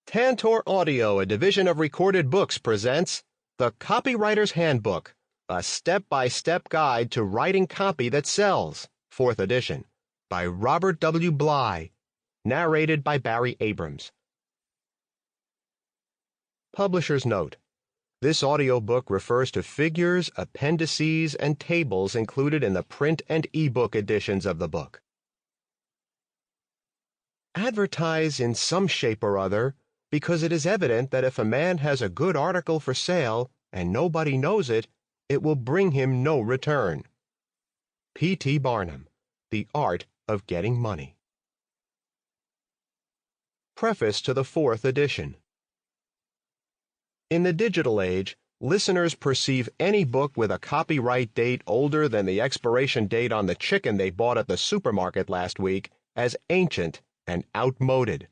Tantor Audio, a division of Recorded Books, presents The Copywriter's Handbook, a step-by-step guide to writing copy that sells, 4th edition, by Robert W. Bly, narrated by Barry Abrams. Publisher's note: this audiobook refers to figures, appendices, and tables included in the print and ebook editions of the book. Advertise in some shape or other, because it is evident that if a man has a good article for sale and nobody knows it, it will bring him no return. P.T. Barnum, The Art of Getting Money. Preface to the 4th edition. In the digital age, listeners perceive any book with a copyright date older than the expiration date on the chicken they bought at the supermarket last week as ancient and outmoded.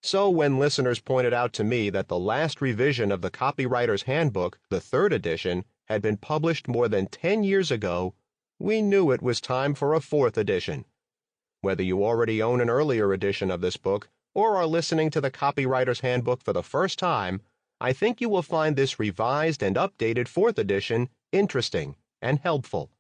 So when listeners pointed out to me that the last revision of the Copywriter's Handbook, the 3rd edition, had been published more than 10 years ago, we knew it was time for a 4th edition. Whether you already own an earlier edition of this book or are listening to the Copywriter's Handbook for the first time, I think you will find this revised and updated 4th edition interesting and helpful.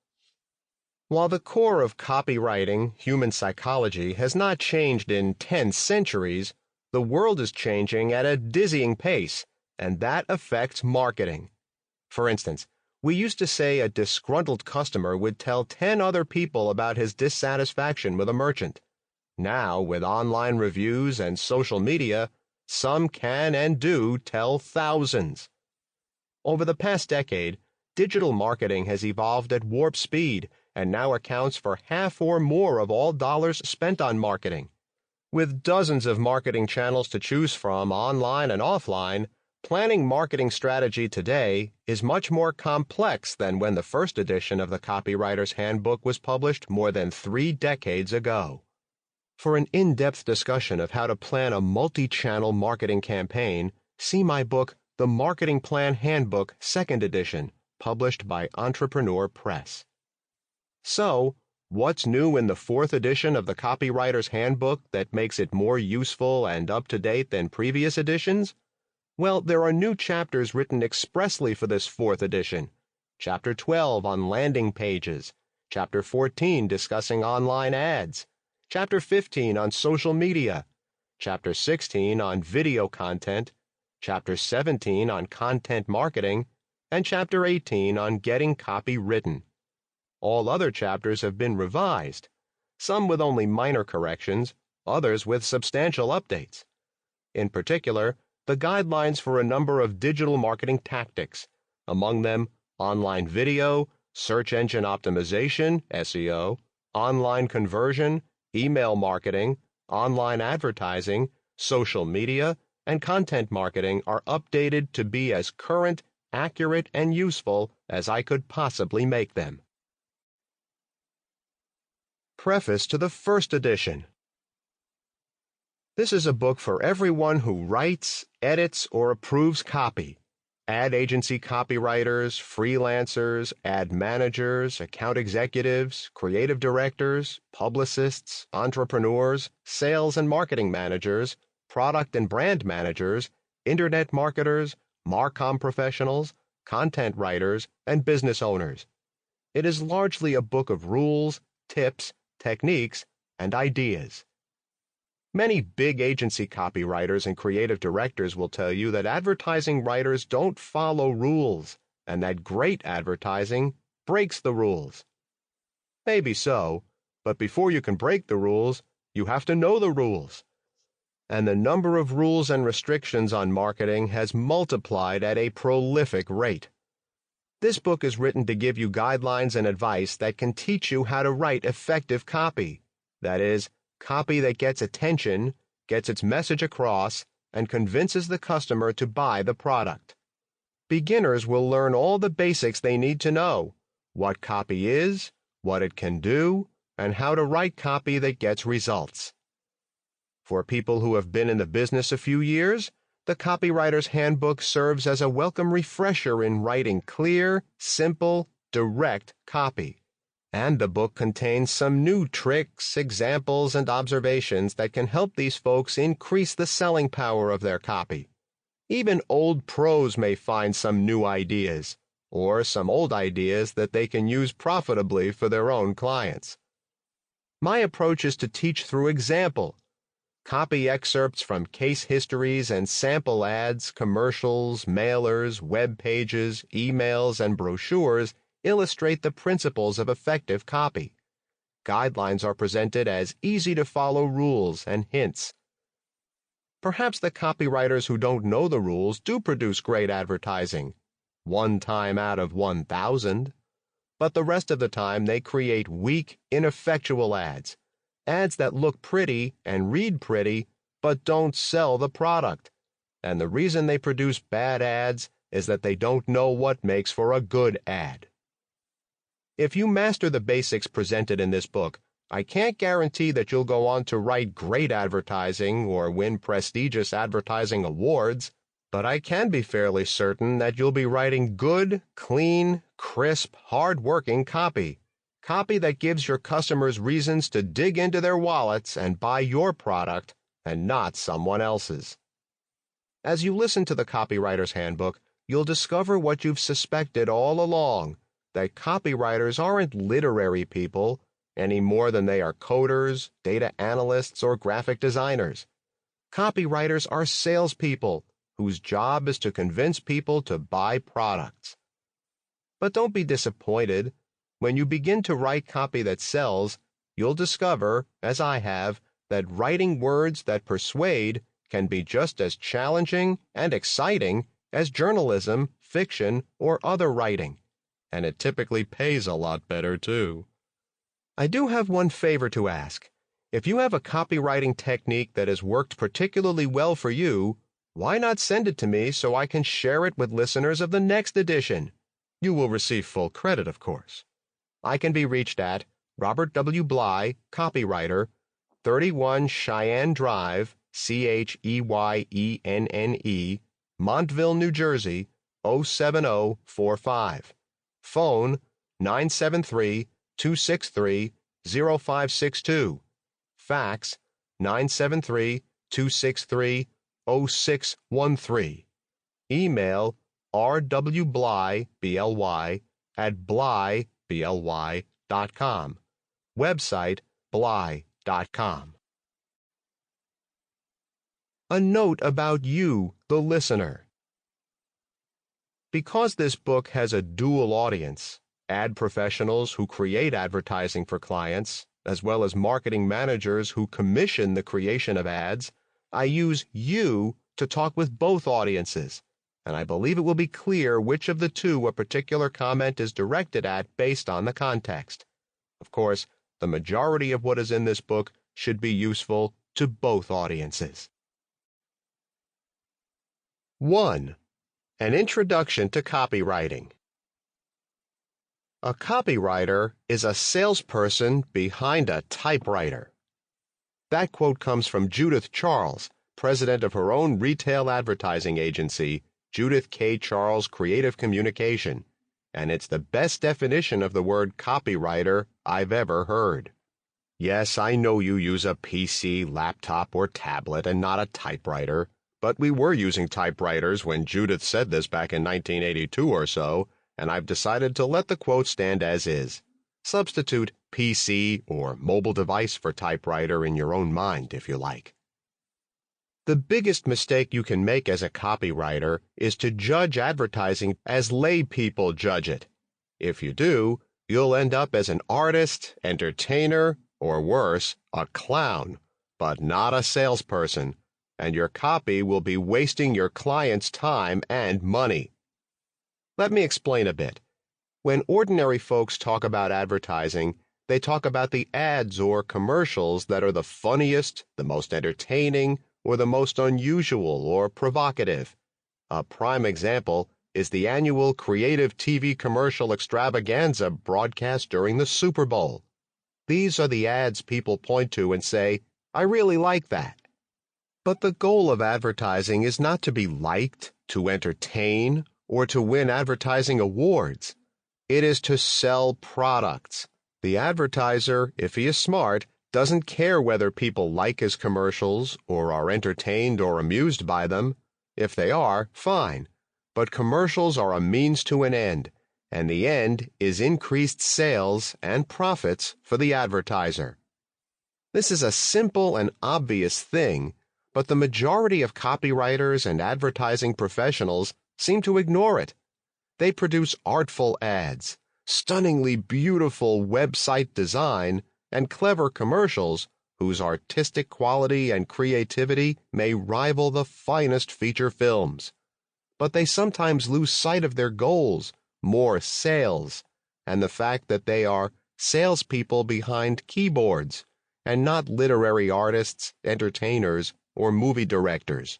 While the core of copywriting, human psychology, has not changed in 10 centuries, the world is changing at a dizzying pace, and that affects marketing. For instance, we used to say a disgruntled customer would tell 10 other people about his dissatisfaction with a merchant. Now, with online reviews and social media, some can and do tell thousands. Over the past decade, digital marketing has evolved at warp speed and now accounts for half or more of all dollars spent on marketing. With dozens of marketing channels to choose from online and offline, planning marketing strategy today is much more complex than when the 1st edition of the Copywriter's Handbook was published more than 3 decades ago. For an in-depth discussion of how to plan a multi-channel marketing campaign, see my book, The Marketing Plan Handbook, 2nd edition, published by Entrepreneur Press. So, what's new in the 4th edition of the Copywriter's Handbook that makes it more useful and up-to-date than previous editions? Well, there are new chapters written expressly for this 4th edition. Chapter 12 on landing pages, Chapter 14 discussing online ads, Chapter 15 on social media, Chapter 16 on video content, Chapter 17 on content marketing, and Chapter 18 on getting copy written. All other chapters have been revised, some with only minor corrections, others with substantial updates. In particular, the guidelines for a number of digital marketing tactics, among them online video, search engine optimization, SEO, online conversion, email marketing, online advertising, social media, and content marketing are updated to be as current, accurate, and useful as I could possibly make them. Preface to the 1st edition. This is a book for everyone who writes, edits, or approves copy. Ad agency copywriters, freelancers, ad managers, account executives, creative directors, publicists, entrepreneurs, sales and marketing managers, product and brand managers, internet marketers, Marcom professionals, content writers, and business owners. It is largely a book of rules, tips, techniques, and ideas. Many big agency copywriters and creative directors will tell you that advertising writers don't follow rules, and that great advertising breaks the rules. Maybe so, but before you can break the rules, you have to know the rules. And the number of rules and restrictions on marketing has multiplied at a prolific rate. This book is written to give you guidelines and advice that can teach you how to write effective copy. That is, copy that gets attention, gets its message across, and convinces the customer to buy the product. Beginners will learn all the basics they need to know: what copy is, what it can do, and how to write copy that gets results. For people who have been in the business a few years, the Copywriter's Handbook serves as a welcome refresher in writing clear, simple, direct copy. And the book contains some new tricks, examples, and observations that can help these folks increase the selling power of their copy. Even old pros may find some new ideas, or some old ideas that they can use profitably for their own clients. My approach is to teach through example. Copy excerpts from case histories and sample ads, commercials, mailers, web pages, emails, and brochures illustrate the principles of effective copy. Guidelines are presented as easy-to-follow rules and hints. Perhaps the copywriters who don't know the rules do produce great advertising, 1 time out of 1,000, but the rest of the time they create weak, ineffectual ads that look pretty and read pretty, but don't sell the product. And the reason they produce bad ads is that they don't know what makes for a good ad. If you master the basics presented in this book, I can't guarantee that you'll go on to write great advertising or win prestigious advertising awards, but I can be fairly certain that you'll be writing good, clean, crisp, hard-working copy. Copy that gives your customers reasons to dig into their wallets and buy your product and not someone else's. As you listen to the Copywriter's Handbook, you'll discover what you've suspected all along, that copywriters aren't literary people any more than they are coders, data analysts, or graphic designers. Copywriters are salespeople whose job is to convince people to buy products. But don't be disappointed. When you begin to write copy that sells, you'll discover, as I have, that writing words that persuade can be just as challenging and exciting as journalism, fiction, or other writing, and it typically pays a lot better, too. I do have one favor to ask. If you have a copywriting technique that has worked particularly well for you, why not send it to me so I can share it with listeners of the next edition? You will receive full credit, of course. I can be reached at Robert W. Bly, Copywriter, 31 Cheyenne Drive, Cheyenne, Montville, New Jersey, 07045. Phone 973-263-0562. Fax 973-263-0613. Email rwbly, B-L-Y, at bly.com. Website bly.com. A note about you, the listener. Because this book has a dual audience, ad professionals who create advertising for clients, as well as marketing managers who commission the creation of ads, I use you to talk with both audiences, and I believe it will be clear which of the two a particular comment is directed at based on the context. Of course, the majority of what is in this book should be useful to both audiences. 1. An Introduction to Copywriting. A copywriter is a salesperson behind a typewriter. That quote comes from Judith Charles, president of her own retail advertising agency, Judith K. Charles Creative Communication, and it's the best definition of the word copywriter I've ever heard. Yes, I know you use a PC, laptop, or tablet and not a typewriter, but we were using typewriters when Judith said this back in 1982 or so, and I've decided to let the quote stand as is. Substitute PC or mobile device for typewriter in your own mind, if you like. The biggest mistake you can make as a copywriter is to judge advertising as lay people judge it. If you do, you'll end up as an artist, entertainer, or worse, a clown, but not a salesperson, and your copy will be wasting your client's time and money. Let me explain a bit. When ordinary folks talk about advertising, they talk about the ads or commercials that are the funniest, the most entertaining, or the most unusual or provocative. A prime example is the annual creative TV commercial extravaganza broadcast during the Super Bowl. These are the ads people point to and say, "I really like that." But the goal of advertising is not to be liked, to entertain, or to win advertising awards. It is to sell products. The advertiser, if he is smart, doesn't care whether people like his commercials or are entertained or amused by them. If they are, fine. But commercials are a means to an end, and the end is increased sales and profits for the advertiser. This is a simple and obvious thing, but the majority of copywriters and advertising professionals seem to ignore it. They produce artful ads, stunningly beautiful website design, and clever commercials whose artistic quality and creativity may rival the finest feature films. But they sometimes lose sight of their goals, more sales, and the fact that they are salespeople behind keyboards, and not literary artists, entertainers, or movie directors.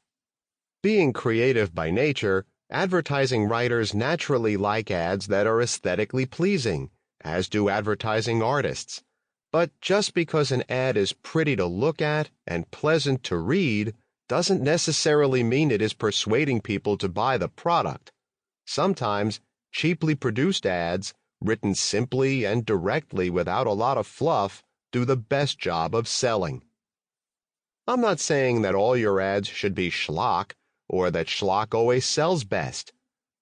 Being creative by nature, advertising writers naturally like ads that are aesthetically pleasing, as do advertising artists. But just because an ad is pretty to look at and pleasant to read doesn't necessarily mean it is persuading people to buy the product. Sometimes, cheaply produced ads, written simply and directly without a lot of fluff, do the best job of selling. I'm not saying that all your ads should be schlock, or that schlock always sells best.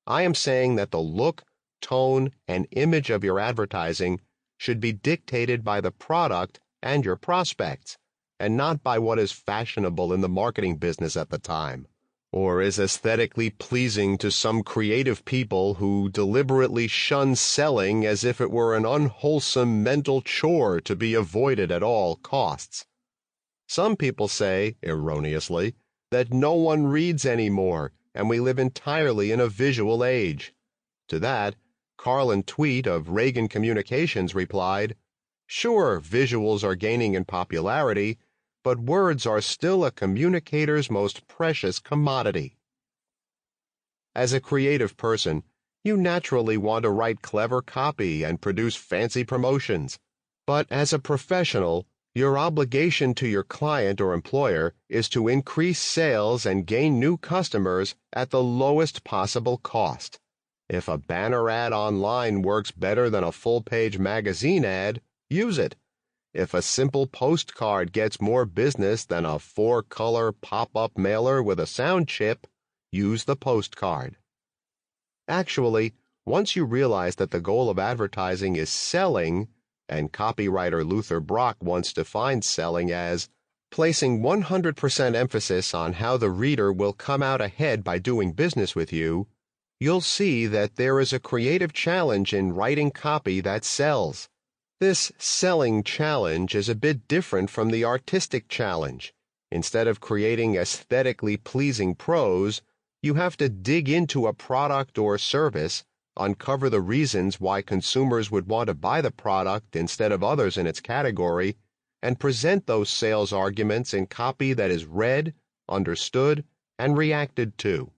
I am saying that the look, tone, and image of your advertising should be dictated by the product and your prospects, and not by what is fashionable in the marketing business at the time, or is aesthetically pleasing to some creative people who deliberately shun selling as if it were an unwholesome mental chore to be avoided at all costs. Some people say, erroneously, that no one reads anymore, and we live entirely in a visual age. To that, Carlin Tweet of Reagan Communications replied, "Sure, visuals are gaining in popularity, but words are still a communicator's most precious commodity." As a creative person, you naturally want to write clever copy and produce fancy promotions. But as a professional, your obligation to your client or employer is to increase sales and gain new customers at the lowest possible cost. If a banner ad online works better than a full-page magazine ad, use it. If a simple postcard gets more business than a 4-color pop-up mailer with a sound chip, use the postcard. Actually, once you realize that the goal of advertising is selling, and copywriter Luther Brock once defined selling as placing 100% emphasis on how the reader will come out ahead by doing business with you, you'll see that there is a creative challenge in writing copy that sells. This selling challenge is a bit different from the artistic challenge. Instead of creating aesthetically pleasing prose, you have to dig into a product or service, uncover the reasons why consumers would want to buy the product instead of others in its category, and present those sales arguments in copy that is read, understood, and reacted to.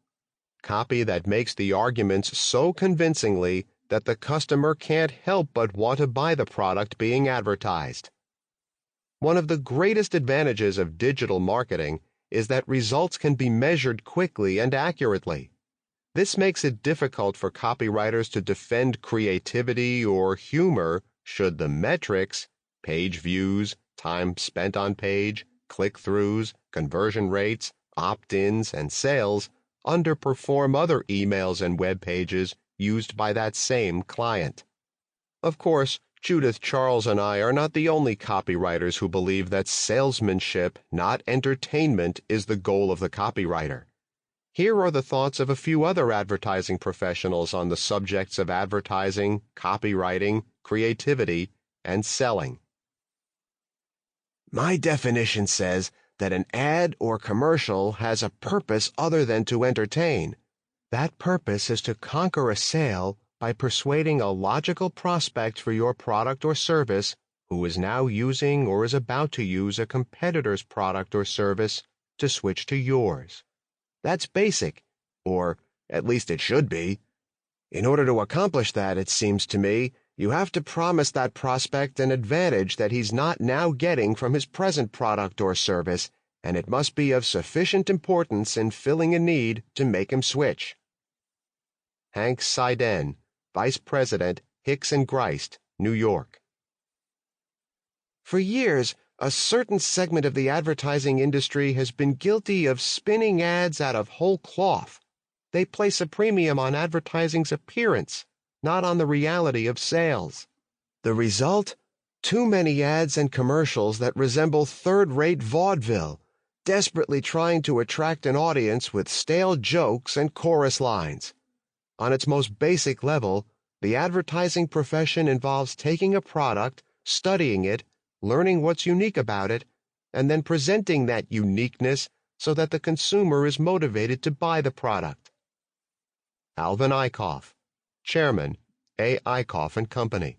Copy that makes the arguments so convincingly that the customer can't help but want to buy the product being advertised. One of the greatest advantages of digital marketing is that results can be measured quickly and accurately. This makes it difficult for copywriters to defend creativity or humor should the metrics, page views, time spent on page, click-throughs, conversion rates, opt-ins, and sales underperform other emails and web pages used by that same client. Of course, Judith Charles and I are not the only copywriters who believe that salesmanship, not entertainment, is the goal of the copywriter. Here are the thoughts of a few other advertising professionals on the subjects of advertising, copywriting, creativity, and selling. My definition says that an ad or commercial has a purpose other than to entertain. That purpose is to conquer a sale by persuading a logical prospect for your product or service who is now using or is about to use a competitor's product or service to switch to yours. That's basic, or at least it should be. In order to accomplish that, it seems to me, you have to promise that prospect an advantage that he's not now getting from his present product or service, and it must be of sufficient importance in filling a need to make him switch. Hank Seiden, Vice President, Hicks & Grist, New York. For years, a certain segment of the advertising industry has been guilty of spinning ads out of whole cloth. They place a premium on advertising's appearance, not on the reality of sales. The result? Too many ads and commercials that resemble third-rate vaudeville, desperately trying to attract an audience with stale jokes and chorus lines. On its most basic level, the advertising profession involves taking a product, studying it, learning what's unique about it, and then presenting that uniqueness so that the consumer is motivated to buy the product. Alvin Eichhoff, Chairman, A. Eichhoff and Company.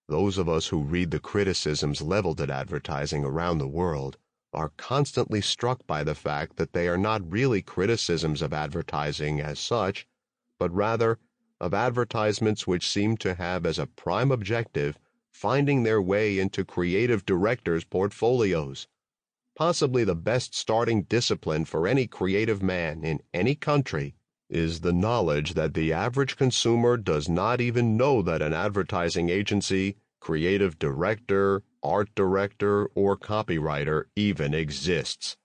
Those of us who read the criticisms leveled at advertising around the world are constantly struck by the fact that they are not really criticisms of advertising as such, but rather of advertisements which seem to have as a prime objective finding their way into creative directors' portfolios. Possibly the best starting discipline for any creative man in any country is the knowledge that the average consumer does not even know that an advertising agency, creative director, art director, or copywriter even exists.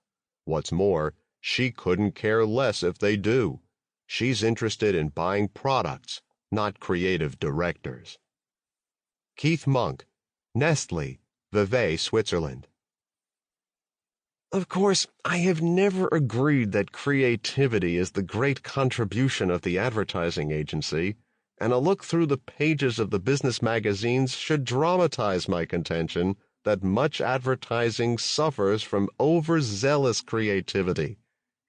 What's more, she couldn't care less if they do. She's interested in buying products, not creative directors. Keith Monk, Nestle, Vevey, Switzerland. Of course, I have never agreed that creativity is the great contribution of the advertising agency, and a look through the pages of the business magazines should dramatize my contention that much advertising suffers from overzealous creativity,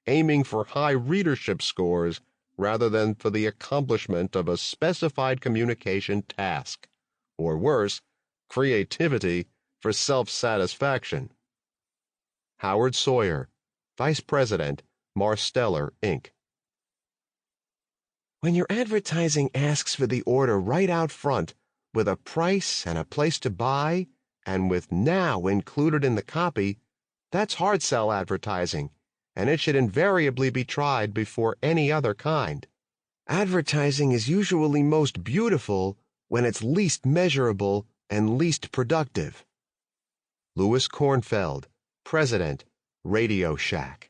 aiming for high readership scores rather than for the accomplishment of a specified communication task, or worse, creativity for self-satisfaction. Howard Sawyer, Vice President, Marsteller, Inc. When your advertising asks for the order right out front, with a price and a place to buy, and with now included in the copy, that's hard sell advertising, and it should invariably be tried before any other kind. Advertising is usually most beautiful when it's least measurable and least productive. Louis Kornfeld, President, Radio Shack.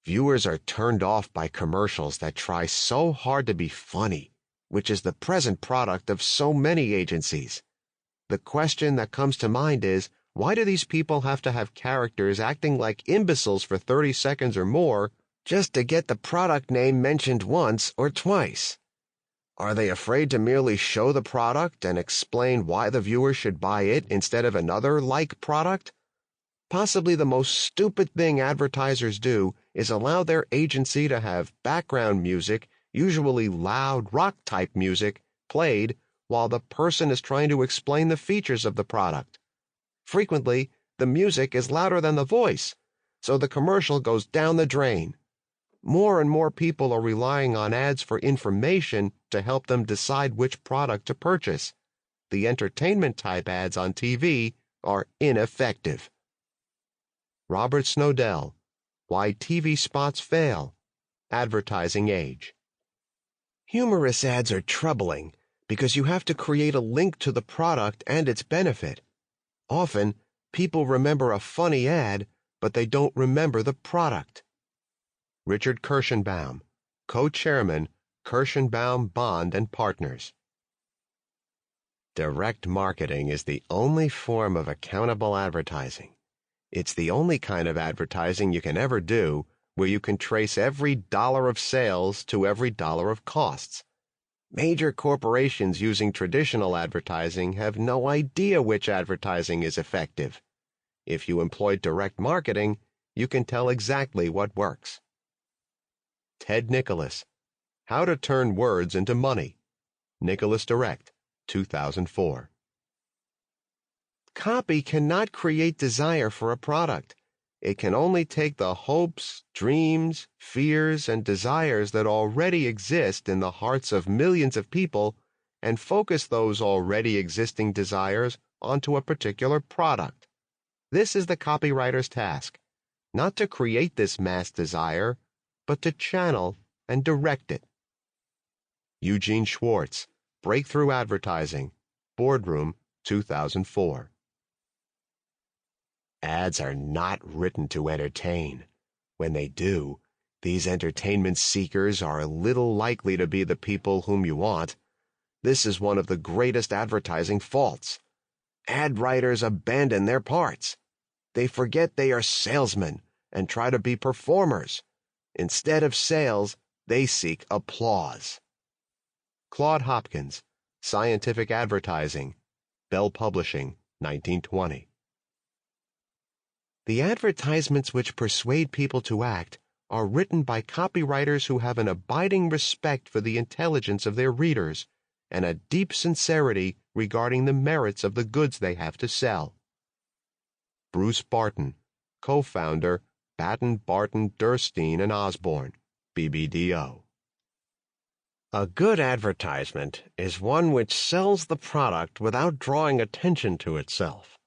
Viewers are turned off by commercials that try so hard to be funny, which is the present product of so many agencies. The question that comes to mind is, why do these people have to have characters acting like imbeciles for 30 seconds or more just to get the product name mentioned once or twice? Are they afraid to merely show the product and explain why the viewer should buy it instead of another like product? Possibly the most stupid thing advertisers do is allow their agency to have background music, usually loud rock-type music, played while the person is trying to explain the features of the product. Frequently, the music is louder than the voice, so the commercial goes down the drain. More and more people are relying on ads for information to help them decide which product to purchase. The entertainment-type ads on TV are ineffective. Robert Snowdell, Why TV Spots Fail, Advertising Age. Humorous ads are troubling because you have to create a link to the product and its benefit. Often, people remember a funny ad, but they don't remember the product. Richard Kirschenbaum, Co-Chairman, Kirschenbaum Bond and Partners. Direct marketing is the only form of accountable advertising. It's the only kind of advertising you can ever do where you can trace every dollar of sales to every dollar of costs. Major corporations using traditional advertising have no idea which advertising is effective. If you employ direct marketing, you can tell exactly what works. Ted Nicholas, How to Turn Words into Money. Nicholas Direct, 2004. Copy cannot create desire for a product. It can only take the hopes, dreams, fears, and desires that already exist in the hearts of millions of people and focus those already existing desires onto a particular product. This is the copywriter's task, not to create this mass desire, but to channel and direct it. Eugene Schwartz, Breakthrough Advertising, Boardroom, 2004. Ads are not written to entertain. When they do, these entertainment seekers are little likely to be the people whom you want. This is one of the greatest advertising faults. Ad writers abandon their parts. They forget they are salesmen and try to be performers. Instead of sales, they seek applause. Claude Hopkins, Scientific Advertising, Bell Publishing, 1920. The advertisements which persuade people to act are written by copywriters who have an abiding respect for the intelligence of their readers and a deep sincerity regarding the merits of the goods they have to sell. Bruce Barton, co-founder, Batten, Barton, Durstein & Osborne, BBDO. A good advertisement is one which sells the product without drawing attention to itself.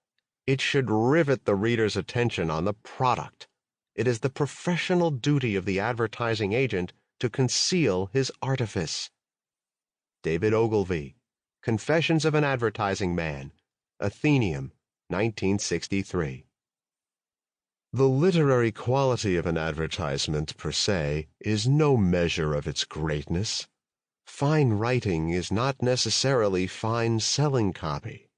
It should rivet the reader's attention on the product. It is the professional duty of the advertising agent to conceal his artifice. David Ogilvy, Confessions of an Advertising Man, Athenaeum, 1963. The literary quality of an advertisement, per se, is no measure of its greatness. Fine writing is not necessarily fine selling copy.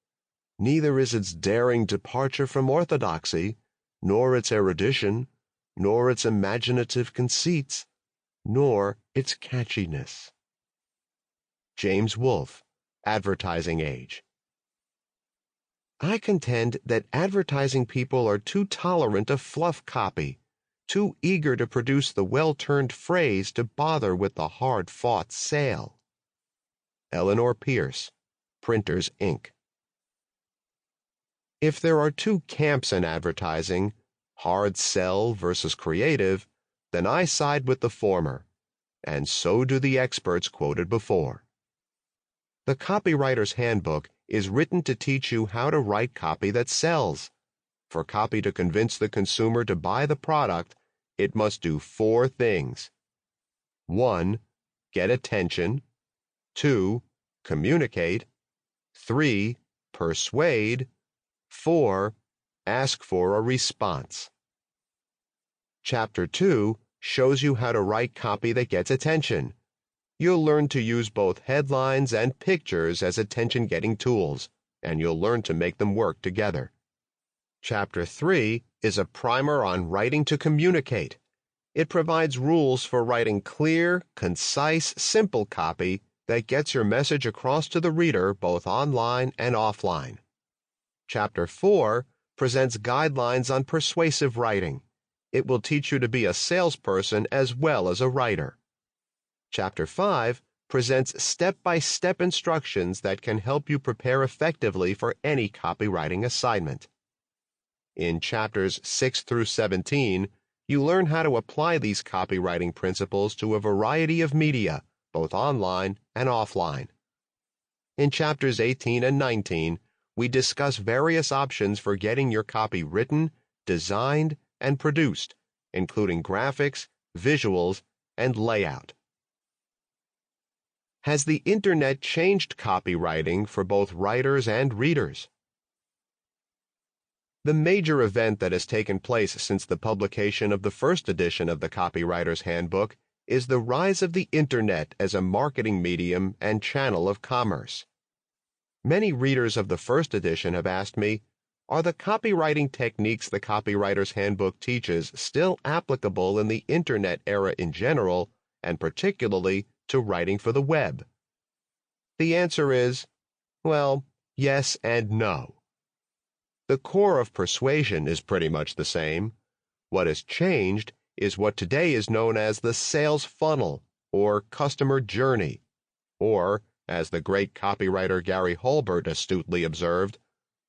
Neither is its daring departure from orthodoxy, nor its erudition, nor its imaginative conceits, nor its catchiness. James Wolfe, Advertising Age. I contend that advertising people are too tolerant of fluff copy, too eager to produce the well-turned phrase to bother with the hard-fought sale. Eleanor Pierce, Printers, Inc. If there are two camps in advertising, hard sell versus creative, then I side with the former, and so do the experts quoted before. The Copywriter's Handbook is written to teach you how to write copy that sells. For copy to convince the consumer to buy the product, it must do 4 things. 1. Get attention. 2. Communicate. 3. Persuade. 4. Ask for a response. Chapter 2 shows you how to write copy that gets attention. You'll learn to use both headlines and pictures as attention-getting tools, and you'll learn to make them work together. Chapter 3 is a primer on writing to communicate. It provides rules for writing clear, concise, simple copy that gets your message across to the reader both online and offline. Chapter 4 presents guidelines on persuasive writing. It will teach you to be a salesperson as well as a writer. Chapter 5 presents step-by-step instructions that can help you prepare effectively for any copywriting assignment. In chapters 6 through 17, you learn how to apply these copywriting principles to a variety of media, both online and offline. In chapters 18 and 19, we discuss various options for getting your copy written, designed, and produced, including graphics, visuals, and layout. Has the Internet changed copywriting for both writers and readers? The major event that has taken place since the publication of the first edition of the Copywriter's Handbook is the rise of the Internet as a marketing medium and channel of commerce. Many readers of the first edition have asked me, are the copywriting techniques the Copywriter's Handbook teaches still applicable in the Internet era in general, and particularly to writing for the web? The answer is, well, yes and no. The core of persuasion is pretty much the same. What has changed is what today is known as the sales funnel or customer journey, or, as the great copywriter Gary Halbert astutely observed,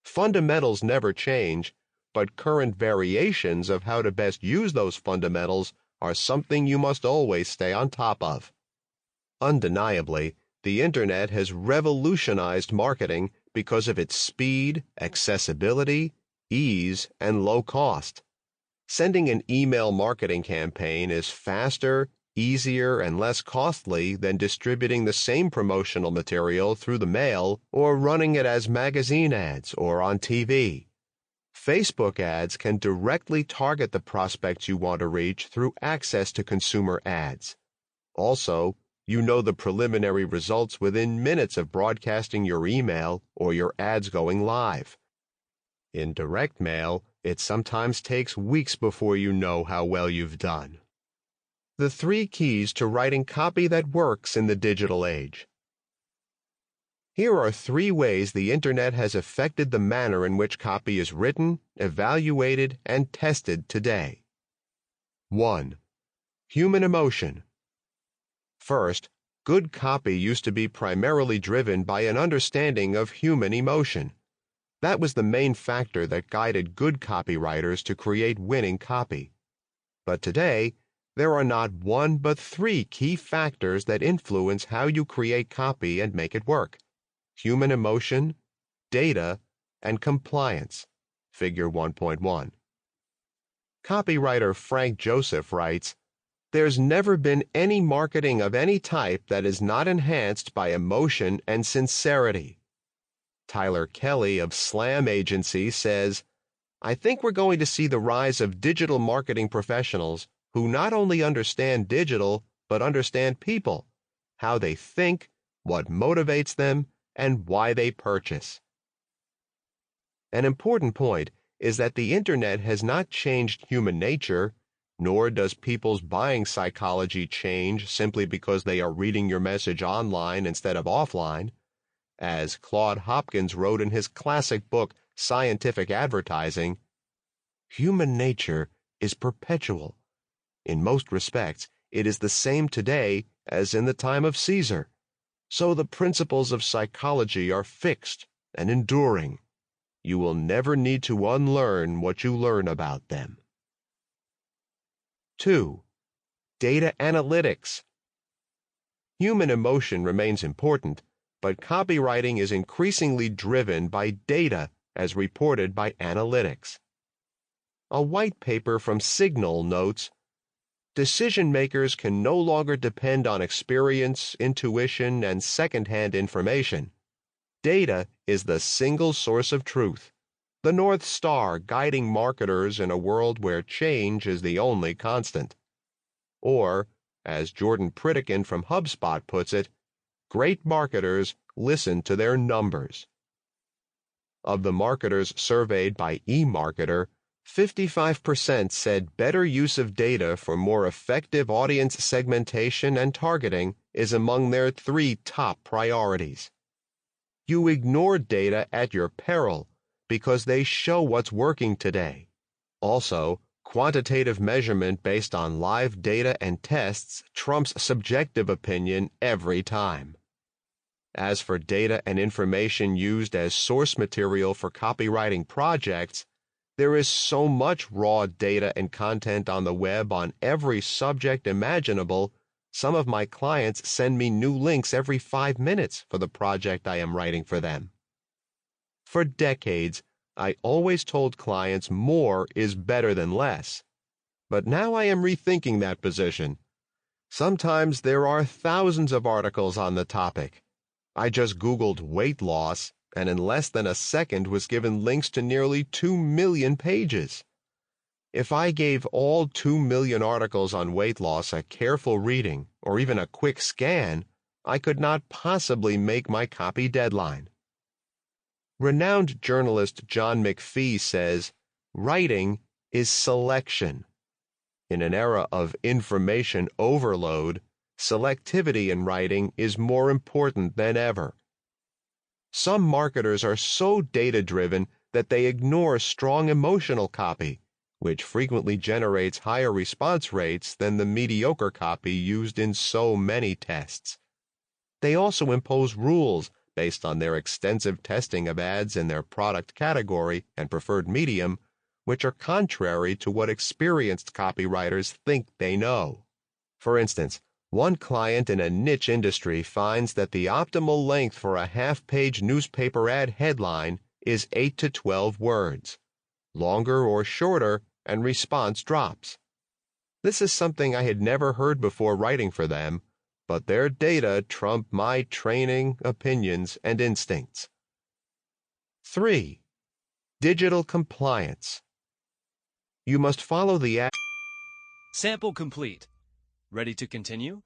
fundamentals never change, but current variations of how to best use those fundamentals are something you must always stay on top of. Undeniably, the Internet has revolutionized marketing because of its speed, accessibility, ease, and low cost. Sending an email marketing campaign is faster, easier and less costly than distributing the same promotional material through the mail or running it as magazine ads or on TV. Facebook ads can directly target the prospects you want to reach through access to consumer ads. Also, you know the preliminary results within minutes of broadcasting your email or your ads going live. In direct mail, it sometimes takes weeks before you know how well you've done. The 3 keys to writing copy that works in the digital age. Here are 3 ways the Internet has affected the manner in which copy is written, evaluated, and tested today. 1. Human emotion. First, good copy used to be primarily driven by an understanding of human emotion. That was the main factor that guided good copywriters to create winning copy. But today, there are not 1 but 3 key factors that influence how you create copy and make it work: human emotion, data, and compliance. Figure 1.1. Copywriter Frank Joseph writes, "There's never been any marketing of any type that is not enhanced by emotion and sincerity." Tyler Kelly of Slam Agency says, "I think we're going to see the rise of digital marketing professionals who not only understand digital, but understand people, how they think, what motivates them, and why they purchase." An important point is that the Internet has not changed human nature, nor does people's buying psychology change simply because they are reading your message online instead of offline. As Claude Hopkins wrote in his classic book, Scientific Advertising, "Human nature is perpetual. In most respects, it is the same today as in the time of Caesar. So the principles of psychology are fixed and enduring. You will never need to unlearn what you learn about them." 2. Data analytics. Human emotion remains important, but copywriting is increasingly driven by data as reported by analytics. A white paper from Signal notes, "Decision makers can no longer depend on experience, intuition, and second-hand information. Data is the single source of truth, the North Star guiding marketers in a world where change is the only constant." Or, as Jordan Pritikin from HubSpot puts it, "Great marketers listen to their numbers." Of the marketers surveyed by eMarketer, 55% said better use of data for more effective audience segmentation and targeting is among their 3 top priorities. You ignore data at your peril because they show what's working today. Also, quantitative measurement based on live data and tests trumps subjective opinion every time. As for data and information used as source material for copywriting projects, there is so much raw data and content on the web on every subject imaginable, some of my clients send me new links every 5 minutes for the project I am writing for them. For decades, I always told clients more is better than less. But now I am rethinking that position. Sometimes there are thousands of articles on the topic. I just Googled weight loss, and in less than a second was given links to nearly 2 million pages. If I gave all 2 million articles on weight loss a careful reading, or even a quick scan, I could not possibly make my copy deadline. Renowned journalist John McPhee says, "Writing is selection." In an era of information overload, selectivity in writing is more important than ever. Some marketers are so data-driven that they ignore strong emotional copy, which frequently generates higher response rates than the mediocre copy used in so many tests. They also impose rules based on their extensive testing of ads in their product category and preferred medium, which are contrary to what experienced copywriters think they know. For instance, one client in a niche industry finds that the optimal length for a half-page newspaper ad headline is 8 to 12 words. Longer or shorter, and response drops. This is something I had never heard before writing for them, but their data trump my training, opinions, and instincts. 3. Digital compliance. You must follow the Sample complete. Ready to continue?